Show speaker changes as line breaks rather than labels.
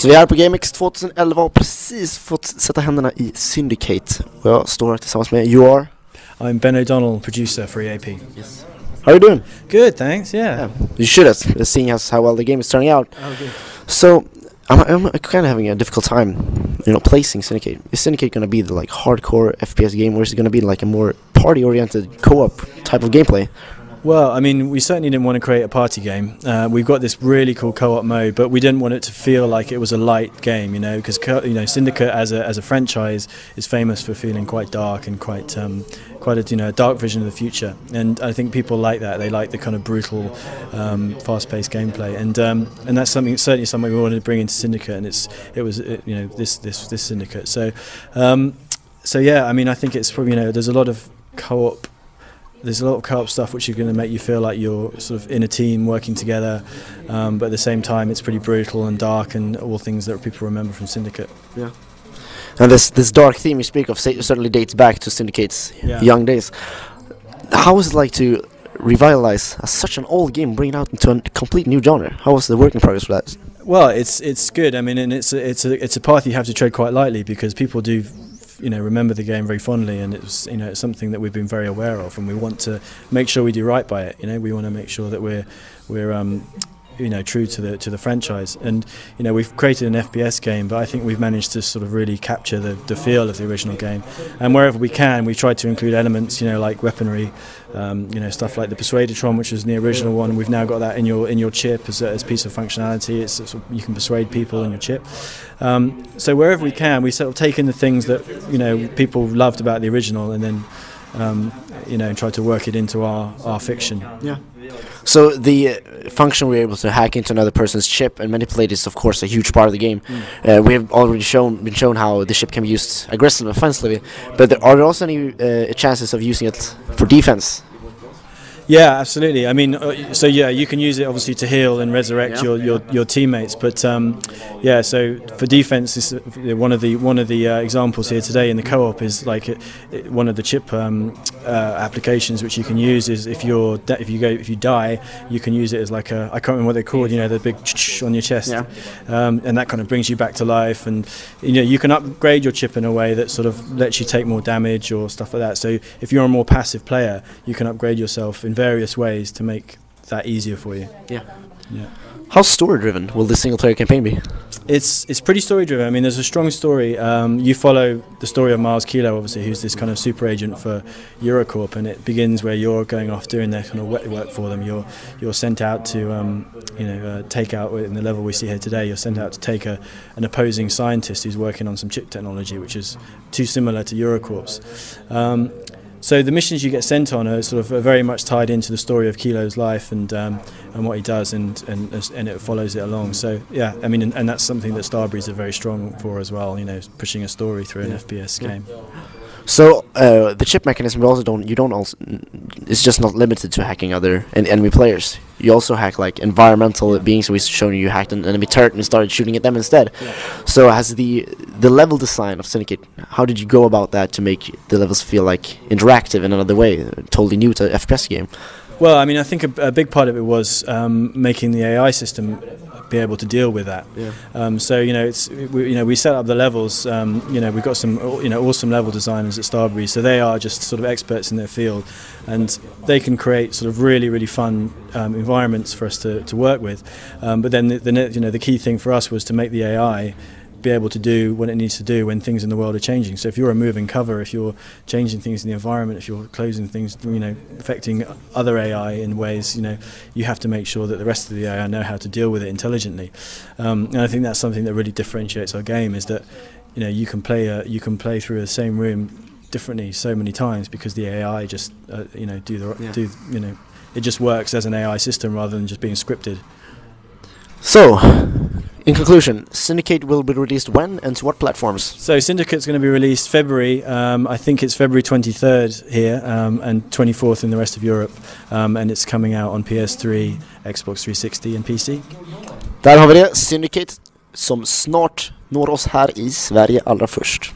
Så vi är på Gamex 2011 och precis fått sätta händerna i Syndicate. Och jag står här tillsammans med You Are.
I'm Ben O'Donnell, producer for EAP.
Yes. How are you doing?
Good, thanks. Yeah.
You should have, seeing as how well the game is turning out.
Oh, good.
So I'm kind of having a difficult time, placing Syndicate. Is Syndicate going to be the hardcore FPS game, or is it going to be like a more party-oriented co-op type of gameplay?
Well, I mean, we certainly didn't want to create a party game. We've got this really cool co-op mode, but we didn't want it to feel like it was a light game, because Syndicate as a franchise is famous for feeling quite dark and quite a dark vision of the future. And I think people like that. They like the kind of brutal, fast-paced gameplay, and that's certainly something we wanted to bring into Syndicate. And this Syndicate. So yeah, I mean, I think it's probably there's a lot of co-op. There's a lot of co-op stuff which is going to make you feel like you're sort of in a team working together, but at the same time it's pretty brutal and dark and all things that people remember from Syndicate.
Yeah. And this dark theme you speak of certainly dates back to Syndicate's young days. How was it like to revitalize such an old game, bring it out into a complete new genre? How was the working progress for that?
Well, it's good. I mean, and it's a path you have to tread quite lightly because people do remember the game very fondly, and it's something that we've been very aware of, and we want to make sure we do right by it. We want to make sure that we're true to the franchise, and we've created an FPS game, but I think we've managed to sort of really capture the feel of the original game, and wherever we can we've tried to include elements like weaponry, stuff like the Persuadertron, which was the original one. We've now got that in your chip as a piece of functionality. You can persuade people in your chip, so wherever we can we sort of take in the things that people loved about the original, and then try to work it into our fiction.
Yeah. So the function we're able to hack into another person's chip and manipulate is, of course, a huge part of the game. We have already been shown how the chip can be used aggressively, offensively, but are there also any chances of using it for defense?
Yeah, absolutely. I mean, you can use it obviously to heal and resurrect your teammates. But so for defense, one of the examples here today in the co-op is one of the chip applications which you can use is if you die, you can use it as I can't remember what they're called. The big on your chest, and that kind of brings you back to life. And you can upgrade your chip in a way that sort of lets you take more damage or stuff like that. So if you're a more passive player, you can upgrade yourself in various ways to make that easier for you.
Yeah. How story driven will the single player campaign be?
It's pretty story driven. I mean, there's a strong story. You follow the story of Miles Kilo, obviously, who's this kind of super agent for Eurocorp, and it begins where you're going off doing their kind of wet work for them. You're sent out to take out, in the level we see here today, you're sent out to take an opposing scientist who's working on some chip technology which is too similar to Eurocorp's. So the missions you get sent on are sort of very much tied into the story of Kilo's life and what he does, and it follows it along. So yeah, I mean, and that's something that Starbreeze are very strong for as well. Pushing a story through an FPS game. So
the chip mechanism it's just not limited to hacking other enemy players. You also hack environmental beings. We shown you hacked an enemy turret and started shooting at them instead. Yeah. So has the level design of Syndicate, how did you go about that to make the levels feel interactive in another way, totally new to FPS game?
Well, I mean, I think a big part of it was making the AI system be able to deal with that. Yeah. So we set up the levels. We've got some awesome level designers at Starbreeze, so they are just sort of experts in their field, and they can create sort of really fun environments for us to work with. But then the key thing for us was to make the AI be able to do what it needs to do when things in the world are changing. So if you're a moving cover, if you're changing things in the environment, if you're closing things, affecting other AI in ways, you have to make sure that the rest of the AI know how to deal with it intelligently. And I think that's something that really differentiates our game, is that you can play through the same room differently so many times because the AI just it just works as an AI system rather than just being scripted.
So, in conclusion, Syndicate will be released when and to what platforms?
So Syndicate's going to be released February, I think it's February 23rd here, and 24th in the rest of Europe, and it's coming out on PS3, Xbox 360 and PC.
Där har vi det, Syndicate, som snart når oss här i Sverige allra först.